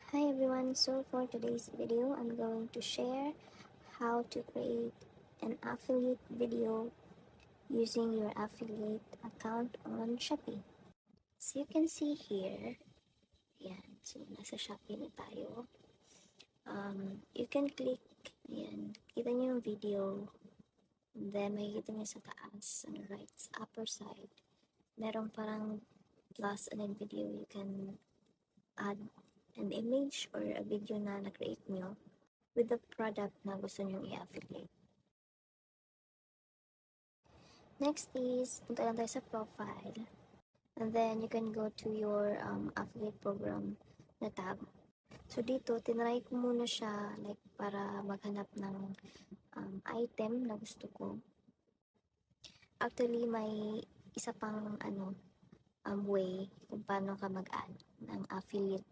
Hi everyone, so for today's video, I'm going to share how to create an affiliate video using your affiliate account on Shopee. So you can see here, yan, so nasa Shopee na tayo. You can click, yan, kita nyo yung video, and then makikita nyo sa taas, on the right upper side, merong parang plus and then video, you can add an image or a video na na-create nyo with the product na gusto nyo i-affiliate. Next is, punta lang tayo sa profile. And then, you can go to your affiliate program na tab. So, dito, tinry ko muna siya like para maghanap ng item na gusto ko. Actually, may isa pang way kung paano ka mag-add ng affiliate